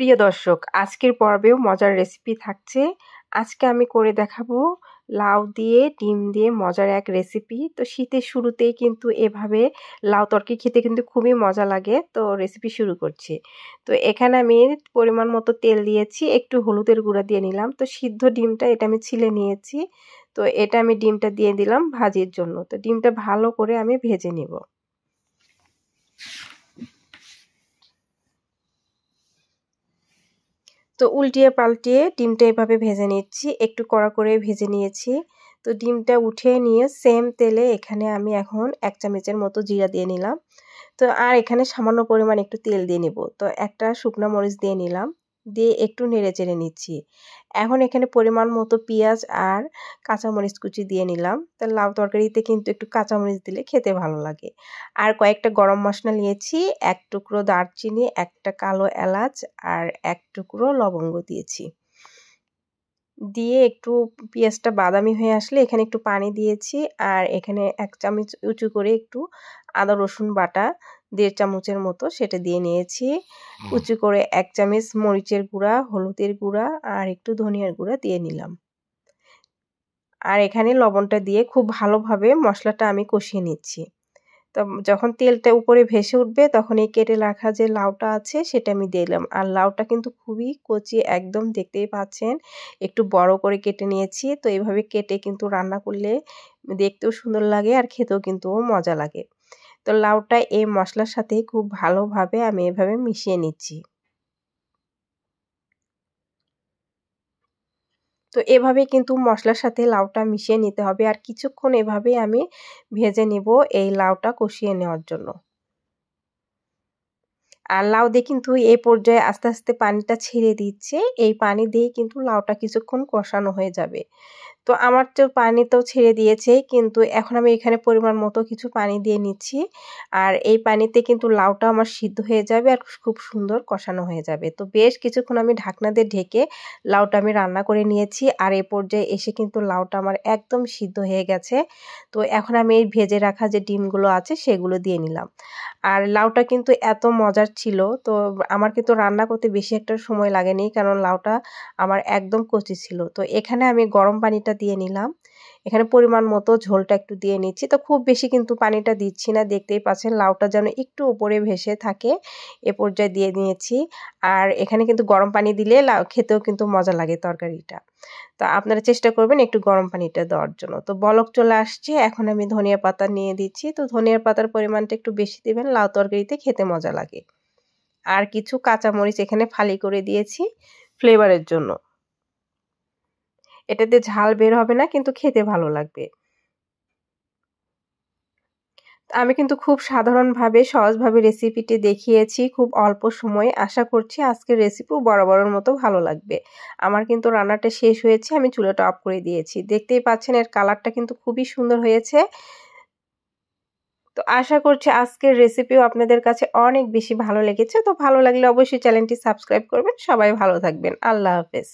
প্রিয় দর্শক, আজকের পর্বেও মজার রেসিপি থাকছে। আজকে আমি করে দেখাবো লাউ দিয়ে ডিম দিয়ে মজার এক রেসিপি। তো শীতের শুরুতেই কিন্তু এভাবে লাউ তরকারি খেতে কিন্তু খুবই মজা লাগে। তো রেসিপি শুরু করছি। তো এখানে আমি পরিমাণ মতো তেল দিয়েছি, একটু হলুদের গুঁড়া দিয়ে নিলাম। তো সিদ্ধ ডিমটা এটা আমি ছিলে নিয়েছি। তো এটা আমি ডিমটা দিয়ে দিলাম ভাজির জন্য। তো ডিমটা ভালো করে আমি ভেজে নিব। তো উল্টিয়ে পাল্টিয়ে ডিমটা এভাবে ভেজে নিচ্ছি, একটু কড়া করে ভেজে নিয়েছি। তো ডিমটা উঠিয়ে নিয়ে সেম তেলে এখানে আমি এখন 1 চামচের মতো জিরা দিয়ে নিলাম। তো আর এখানে সামান্য পরিমাণ একটু তেল দিয়ে নিব। তো একটা শুকনো মরিচ দিয়ে নিলাম, দিয়ে একটু নেড়ে চেড়ে নিচ্ছি। এখন এখানে পরিমাণ মতো পেঁয়াজ আর কাঁচামরিচ কুচি দিয়ে নিলাম। তো লাউ তরকারিতে কিন্তু একটু কাঁচামরিচ দিলে খেতে ভালো লাগে। আর কয়েকটা গরম মশলা নিয়েছি, 1 টুকরো দারচিনি, একটা কালো এলাচ আর 1 টুকরো লবঙ্গ দিয়েছি। দিয়ে একটু পেঁয়াজটা বাদামি হয়ে আসলে এখানে একটু পানি দিয়েছি। আর এখানে 1 চামচ উঁচু করে একটু আদা রসুন বাটা 1.5 চামচের মতো সেটা দিয়ে নিয়েছি। উঁচু করে 1 চামচ মরিচের গুঁড়া, হলুদের গুঁড়া আর একটু ধনিয়ার গুঁড়া দিয়ে নিলাম। আর এখানে লবণটা দিয়ে খুব ভালোভাবে মশলাটা আমি কষিয়ে নিচ্ছি। তো যখন তেলটা উপরে ভেসে উঠবে তখন এই কেটে রাখা যে লাউটা আছে সেটা আমি দিলাম। আর লাউটা কিন্তু খুবই কচি, একদম দেখতেই পাচ্ছেন একটু বড় করে কেটে নিয়েছি। তো এইভাবে কেটে কিন্তু রান্না করলে দেখতেও সুন্দর লাগে আর খেতেও কিন্তু মজা লাগে। তো লাউটা এই মশলার সাথে খুব ভালোভাবে আমি এভাবে মিশিয়ে নিচ্ছি। তো এভাবে কিন্তু মশলার সাথে লাউটা মিশিয়ে নিতে হবে। আর কিছুক্ষণ এভাবে আমি ভেজে নেব এই লাউটা কষিয়ে নেওয়ার জন্য। আর লাউ দিয়ে কিন্তু এই পর্যায়ে আস্তে আস্তে পানিটা ছেড়ে দিচ্ছে। এই পানি দিয়েই কিন্তু লাউটা কিছুক্ষণ কষানো হয়ে যাবে। তো আমার তো পানি তো ছেড়ে দিয়েছে, কিন্তু এখন আমি এখানে পরিমাণ মতো কিছু পানি দিয়ে নিচ্ছি। আর এই পানিতে কিন্তু লাউটা আমার সিদ্ধ হয়ে যাবে আর খুব সুন্দর কষানো হয়ে যাবে। তো বেশ কিছুক্ষণ আমি ঢাকনা দিয়ে ঢেকে লাউটা আমি রান্না করে নিয়েছি। আর এই পর্যায়ে এসে কিন্তু লাউটা আমার একদম সিদ্ধ হয়ে গেছে। তো এখন আমি এই ভেজে রাখা যে ডিমগুলো আছে সেগুলো দিয়ে নিলাম। আর লাউটা কিন্তু এত মজার ছিল। তো আমার কিন্তু রান্না করতে বেশি একটা সময় লাগেনি, কারণ লাউটা আমার একদম কচি ছিল। তো এখানে আমি গরম পানিটা দিয়ে নিলাম। এখানে পরিমাণ মতো ঝোলটা একটু দিয়ে নিচ্ছি। তো খুব বেশি কিন্তু পানিটা দিচ্ছি না, দেখতেই পাচ্ছেন লাউটা যেন একটু উপরে ভেসে থাকে এ পর্যায়ে দিয়ে নিয়েছি। আর এখানে কিন্তু গরম পানি দিলে লাউ খেতেও কিন্তু মজা লাগে তরকারিটা। তো আপনারা চেষ্টা করবেন একটু গরম পানিটা দেওয়ার জন্য। তো বলক চলে আসছে, এখন আমি ধনিয়া পাতা নিয়ে দিচ্ছি। তো ধনিয়া পাতার পরিমাণটা একটু বেশি দিবেন, লাউ তরকারিতে খেতে মজা লাগে। আর কিছু কাঁচামরিচ এখানে ফালি করে দিয়েছি ফ্লেভারের জন্য। এটাতে ঝাল বের হবে না, কিন্তু খেতে ভালো লাগবে। আমি কিন্তু খুব সাধারণভাবে সহজভাবে রেসিপিটি দেখিয়েছি খুব অল্প সময়ে। আশা করছি আজকের রেসিপিও বরাবরের মতো ভালো লাগবে। আমার কিন্তু রান্নাটা শেষ হয়েছে, আমি চুলাটা অফ করে দিয়েছি। দেখতেই পাচ্ছেন এর কালারটা কিন্তু খুবই সুন্দর হয়েছে। তো আশা করছি আজকের রেসিপিও আপনাদের কাছে অনেক বেশি ভালো লেগেছে। তো ভালো লাগলে অবশ্যই চ্যানেলটি সাবস্ক্রাইব করবেন। সবাই ভালো থাকবেন। আল্লাহ হাফেজ।